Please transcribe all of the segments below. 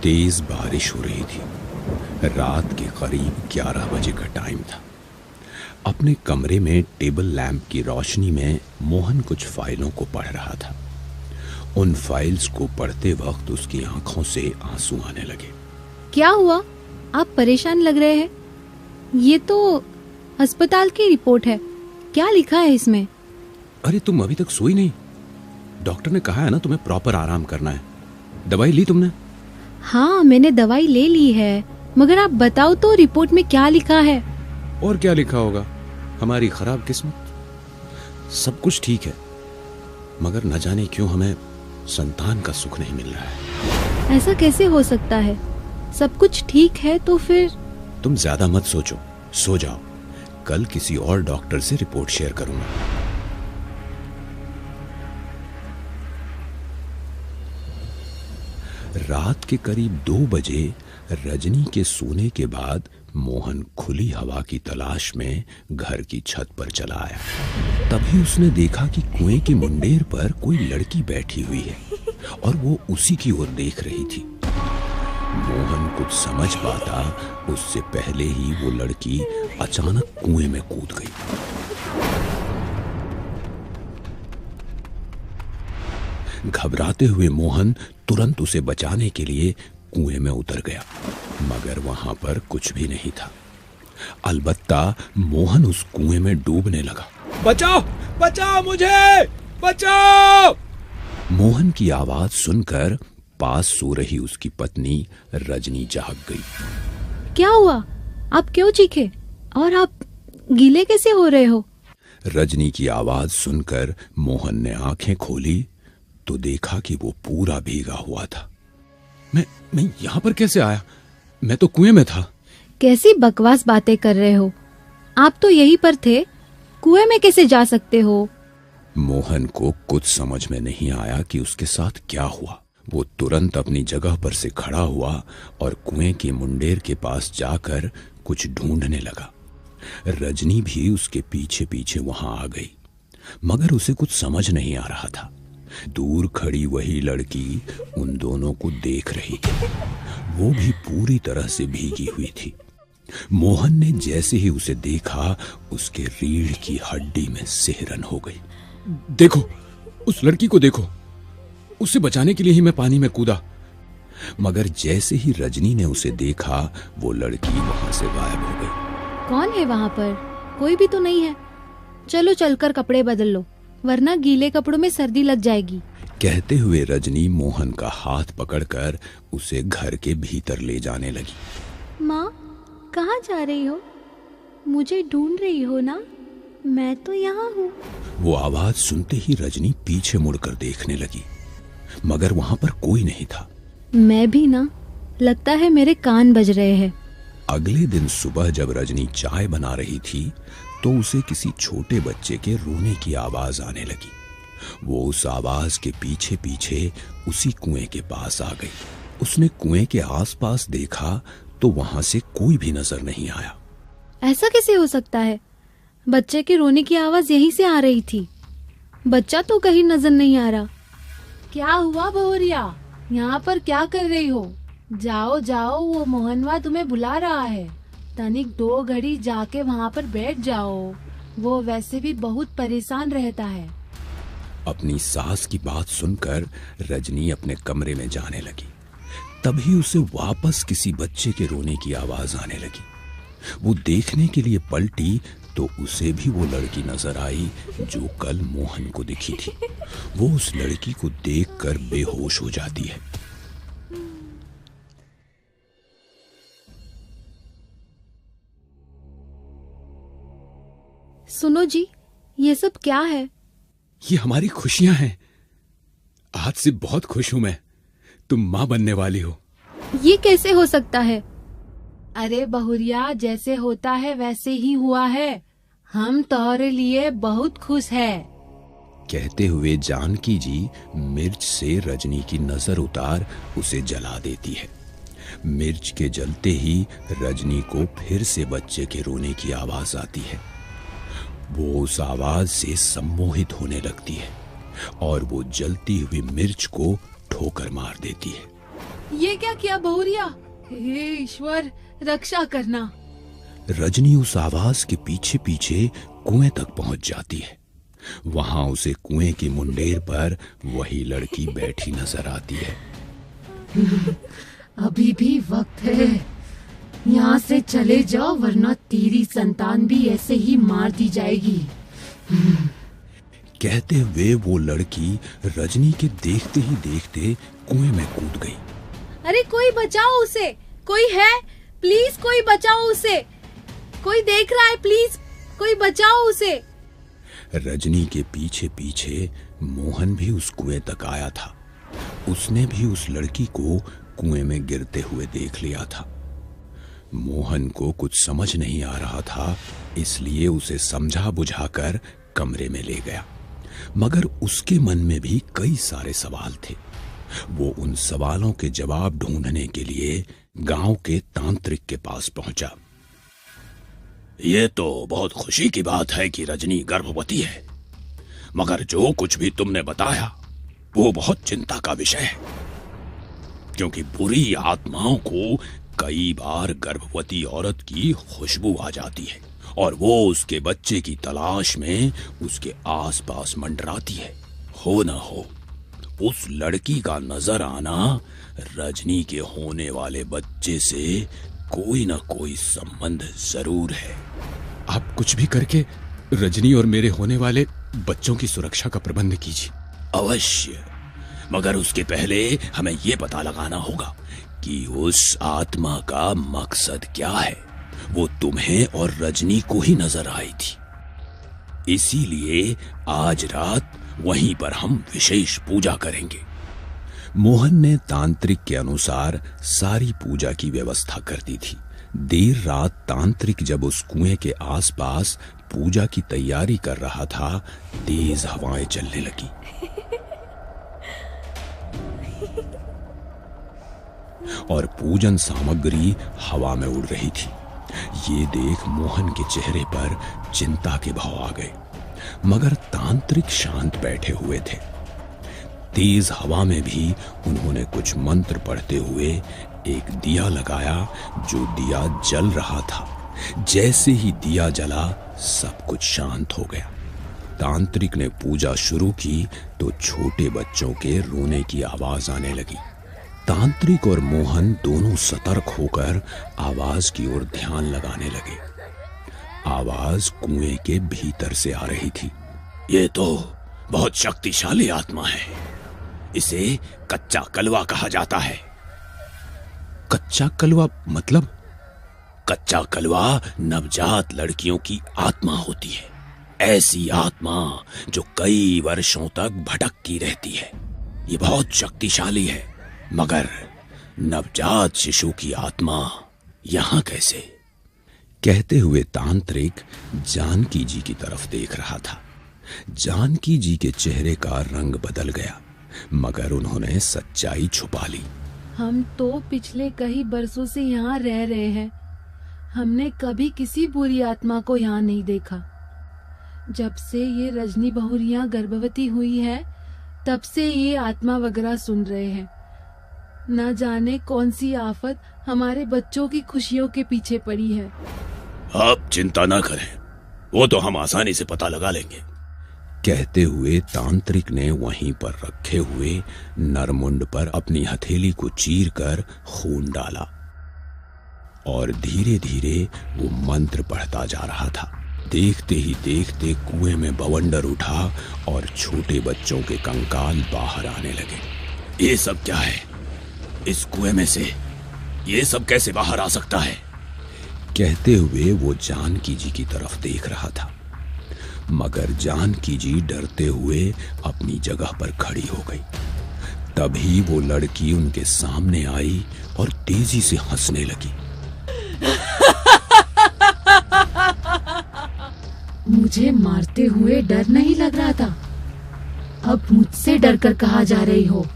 तेज बारिश हो रही थी। रात के करीब 11 बजे का टाइम था। अपने कमरे में टेबल लैंप की रोशनी में मोहन कुछ फाइलों को पढ़ रहा था। उन फाइल्स को पढ़ते वक्त उसकी आंखों से आंसू आने लगे। क्या हुआ? आप परेशान लग रहे हैं। ये तो अस्पताल की रिपोर्ट है। क्या लिखा है इसमें? अरे तुम अभी तक सोई नहीं? डॉक्टर ने कहा है ना तुम्हें प्रॉपर आराम करना है। दवाई ली तुमने? हाँ, मैंने दवाई ले ली है, मगर आप बताओ तो रिपोर्ट में क्या लिखा है? और क्या लिखा होगा? हमारी खराब किस्मत। सब कुछ ठीक है, मगर न जाने क्यों हमें संतान का सुख नहीं मिल रहा है। ऐसा कैसे हो सकता है? सब कुछ ठीक है तो फिर? तुम ज्यादा मत सोचो, सो जाओ। कल किसी और डॉक्टर से रिपोर्ट शेयर करूंगा। रात के करीब 2 बजे रजनी के सोने के बाद मोहन खुली हवा की तलाश में घर की छत पर चला आया। तभी उसने देखा कि कुएं की मुंडेर पर कोई लड़की बैठी हुई है और वो उसी की ओर देख रही थी। मोहन कुछ समझ पाता उससे पहले ही वो लड़की अचानक कुएं में कूद गई। घबराते हुए मोहन तुरंत उसे बचाने के लिए कुएं में उतर गया, मगर वहां पर कुछ भी नहीं था। अलबत्ता मोहन उस कुएं में डूबने लगा। बचाओ, बचाओ मुझे, बचाओ! मोहन की आवाज सुनकर पास सो रही उसकी पत्नी रजनी जाग गई। क्या हुआ? आप क्यों चीखे? और आप गीले कैसे हो रहे हो? रजनी की आवाज सुनकर मोहन ने आंखें खोली तो देखा कि वो पूरा भीगा हुआ था। मैं यहां पर कैसे आया? मैं तो कुएं में था। कैसी बकवास बातें कर रहे हो? आप तो यहीं पर थे, कुएं में कैसे जा सकते हो? मोहन को कुछ समझ में नहीं आया कि उसके साथ क्या हुआ। वो तुरंत अपनी जगह पर से खड़ा हुआ और कुएं के मुंडेर के पास जाकर कुछ ढूंढने लगा। रजनी भी उसके पीछे पीछे वहां आ गई, मगर उसे कुछ समझ नहीं आ रहा था। दूर खड़ी वही लड़की उन दोनों को देख रही थी। वो भी पूरी तरह से भीगी हुई थी। मोहन ने जैसे ही उसे देखा, उसके रीढ़ की हड्डी में सिहरन हो गई। देखो, उस लड़की को देखो। उसे बचाने के लिए ही मैं पानी में कूदा, मगर जैसे ही रजनी ने उसे देखा, वो लड़की वहां से गायब हो गई। कौन है वहां पर? कोई भी तो नहीं है। चलो चलकर कपड़े बदल लो, वरना गीले कपड़ों में सर्दी लग जाएगी। कहते हुए रजनी मोहन का हाथ पकड़कर उसे घर के भीतर ले जाने लगी। माँ, कहाँ जा रही हो? मुझे ढूंढ रही हो ना? मैं तो यहाँ हूँ। वो आवाज सुनते ही रजनी पीछे मुड़कर देखने लगी, मगर वहां पर कोई नहीं था। मैं भी ना, लगता है मेरे कान बज रहे हैं। अगले दिन सुबह जब रजनी चाय बना रही थी तो उसे किसी छोटे बच्चे के रोने की आवाज आने लगी। वो उस आवाज के पीछे पीछे उसी कुएं के पास आ गई। उसने कुएं के आसपास देखा तो वहां से कोई भी नजर नहीं आया। ऐसा कैसे हो सकता है? बच्चे के रोने की आवाज यहीं से आ रही थी। बच्चा तो कहीं नजर नहीं आ रहा। क्या हुआ बहुरिया? यहाँ पर क्या कर रही हो? जाओ जाओ, वो मोहनवा तुम्हें बुला रहा है। तनिक 2 घड़ी जाके वहाँ पर बैठ जाओ। वो वैसे भी बहुत परेशान रहता है। अपनी सास की बात सुनकर रजनी अपने कमरे में जाने लगी। तभी उसे वापस किसी बच्चे के रोने की आवाज आने लगी। वो देखने के लिए पलटी तो उसे भी वो लड़की नजर आई जो कल मोहन को दिखी थी। वो उस लड़की को देखकर बेहोश हो जाती है। सुनो जी, ये सब क्या है? ये हमारी खुशियां हैं। आज से बहुत खुश हूं मैं। तुम माँ बनने वाली हो। ये कैसे हो सकता है? अरे बहुरिया, जैसे होता है वैसे ही हुआ है। हम तुम्हारे लिए बहुत खुश है। कहते हुए जानकी जी मिर्च से रजनी की नजर उतार उसे जला देती है। मिर्च के जलते ही रजनी को फिर से बच्चे के रोने की आवाज आती है। वो उस आवाज से सम्मोहित होने लगती है और वो जलती हुई मिर्च को ठोकर मार देती है। ये क्या किया बहुरिया? हे ईश्वर, रक्षा करना। रजनी उस आवाज के पीछे पीछे कुएं तक पहुंच जाती है। वहां उसे कुएं की मुंडेर पर वही लड़की बैठी नजर आती है। अभी भी वक्त है, यहाँ से चले जाओ वरना तेरी संतान भी ऐसे ही मार दी जाएगी। कहते हुए वो लड़की रजनी के देखते ही देखते कुएं में कूद गई। अरे कोई बचाओ उसे, कोई है? प्लीज कोई बचाओ उसे, कोई देख रहा है? प्लीज कोई बचाओ उसे। रजनी के पीछे पीछे मोहन भी उस कुएं तक आया था। उसने भी उस लड़की को कुएं में गिरते हुए देख लिया था। मोहन को कुछ समझ नहीं आ रहा था, इसलिए उसे समझा बुझाकर कमरे में ले गया। मगर उसके मन में भी कई सारे सवाल थे। वो उन सवालों के जवाब ढूंढने के लिए गांव के तांत्रिक के पास पहुंचा। ये तो बहुत खुशी की बात है कि रजनी गर्भवती है, मगर जो कुछ भी तुमने बताया वो बहुत चिंता का विषय है, क्योंकि बुरी आत्माओं को कई बार गर्भवती औरत की खुशबू आ जाती है और वो उसके बच्चे की तलाश में उसके आसपास मंडराती है। हो न हो उस लड़की का नजर आना रजनी के होने वाले बच्चे से कोई न कोई संबंध जरूर है। आप कुछ भी करके रजनी और मेरे होने वाले बच्चों की सुरक्षा का प्रबंध कीजिए। अवश्य, मगर उसके पहले हमें ये पता लगाना होगा कि उस आत्मा का मकसद क्या है। वो तुम्हें और रजनी को ही नजर आई थी, इसीलिए आज रात वहीं पर हम विशेष पूजा करेंगे। मोहन ने तांत्रिक के अनुसार सारी पूजा की व्यवस्था कर दी थी। देर रात तांत्रिक जब उस कुएं के आसपास पूजा की तैयारी कर रहा था, तेज हवाएं चलने लगी। और पूजन सामग्री हवा में उड़ रही थी। ये देख मोहन के चेहरे पर चिंता के भाव आ गए, मगर तांत्रिक शांत बैठे हुए थे। तेज हवा में भी उन्होंने कुछ मंत्र पढ़ते हुए एक दिया लगाया, जो दिया जल रहा था। जैसे ही दिया जला, सब कुछ शांत हो गया। तांत्रिक ने पूजा शुरू की तो छोटे बच्चों के रोने की आवाज आने लगी। तांत्रिक और मोहन दोनों सतर्क होकर आवाज की ओर ध्यान लगाने लगे। आवाज कुएं के भीतर से आ रही थी। ये तो बहुत शक्तिशाली आत्मा है, इसे कच्चा कलवा कहा जाता है। कच्चा कलवा मतलब? कच्चा कलवा नवजात लड़कियों की आत्मा होती है, ऐसी आत्मा जो कई वर्षों तक भटकती रहती है। ये बहुत शक्तिशाली है, मगर नवजात शिशु की आत्मा यहां कैसे? कहते हुए तांत्रिक जानकी जी की तरफ देख रहा था। जानकी जी के चेहरे का रंग बदल गया, मगर उन्होंने सच्चाई छुपा ली। हम तो पिछले कई बरसों से यहाँ रह रहे हैं, हमने कभी किसी बुरी आत्मा को यहाँ नहीं देखा। जब से ये रजनी बहुरिया गर्भवती हुई है, तब से ये आत्मा वगैरह सुन रहे हैं। न जाने कौन सी आफत हमारे बच्चों की खुशियों के पीछे पड़ी है। आप चिंता ना करें, वो तो हम आसानी से पता लगा लेंगे। कहते हुए तांत्रिक ने वहीं पर रखे हुए नरमुंड पर अपनी हथेली को चीरकर खून डाला और धीरे धीरे वो मंत्र पढ़ता जा रहा था। देखते ही देखते कुएं में बवंडर उठा और छोटे बच्चों के कंकाल बाहर आने लगे। ये सब क्या है? इस कुएं में से ये सब कैसे बाहर आ सकता है? कहते हुए वो जानकी जी की तरफ देख रहा था, मगर जानकी जी डरते हुए अपनी जगह पर खड़ी हो गई। तभी वो लड़की उनके सामने आई और तेजी से हंसने लगी। मुझे मारते हुए डर नहीं लग रहा था, अब मुझसे डर कर कहा जा रही हो?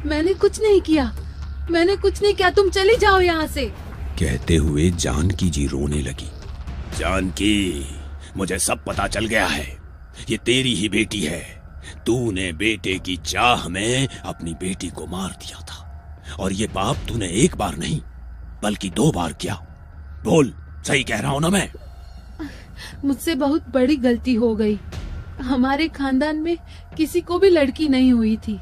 मैंने कुछ नहीं किया, मैंने कुछ नहीं किया, तुम चली जाओ यहाँ से। कहते हुए जानकी जी रोने लगी। जानकी, मुझे सब पता चल गया है, ये तेरी ही बेटी है। तूने बेटे की चाह में अपनी बेटी को मार दिया था, और ये पाप तूने एक बार नहीं बल्कि 2 बार किया। बोल, सही कह रहा हूं ना मैं? मुझसे बहुत बड़ी गलती हो गई। हमारे खानदान में किसी को भी लड़की नहीं हुई थी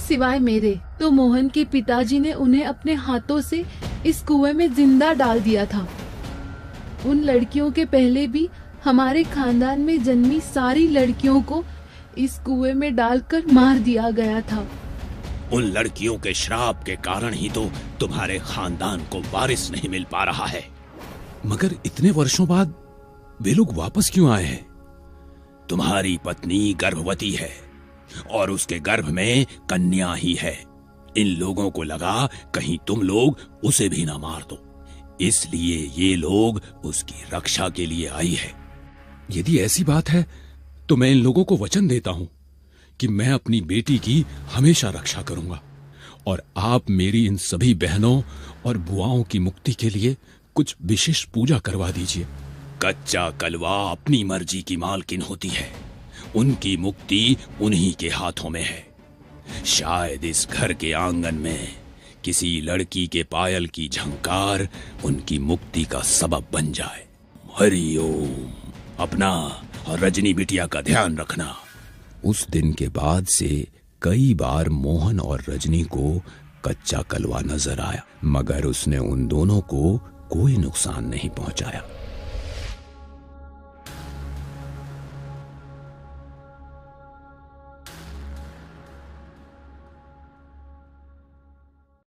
सिवाय मेरे। तो मोहन के पिताजी ने उन्हें अपने हाथों से इस कुएं में जिंदा डाल दिया था। उन लड़कियों के पहले भी हमारे खानदान में जन्मी सारी लड़कियों को इस कुएं में डालकर मार दिया गया था। उन लड़कियों के श्राप के कारण ही तो तुम्हारे खानदान को वारिस नहीं मिल पा रहा है। मगर इतने वर्षों बाद वे लोग वापस क्यों आए हैं? तुम्हारी पत्नी गर्भवती है और उसके गर्भ में कन्या ही है। इन लोगों को लगा कहीं तुम लोग उसे भी ना मार दो, इसलिए ये लोग उसकी रक्षा के लिए आई है। यदि ऐसी बात है तो मैं इन लोगों को वचन देता हूं कि मैं अपनी बेटी की हमेशा रक्षा करूंगा और आप मेरी इन सभी बहनों और बुआओं की मुक्ति के लिए कुछ विशेष पूजा करवा दीजिए। कच्चा कलवा अपनी मर्जी की मालकिन होती है, उनकी मुक्ति उन्हीं के हाथों में है। शायद इस घर के आंगन में किसी लड़की के पायल की झंकार उनकी मुक्ति का सबब बन जाए। हरि ओम। अपना और रजनी बिटिया का ध्यान रखना। उस दिन के बाद से कई बार मोहन और रजनी को कच्चा कलवा नजर आया, मगर उसने उन दोनों को कोई नुकसान नहीं पहुंचाया।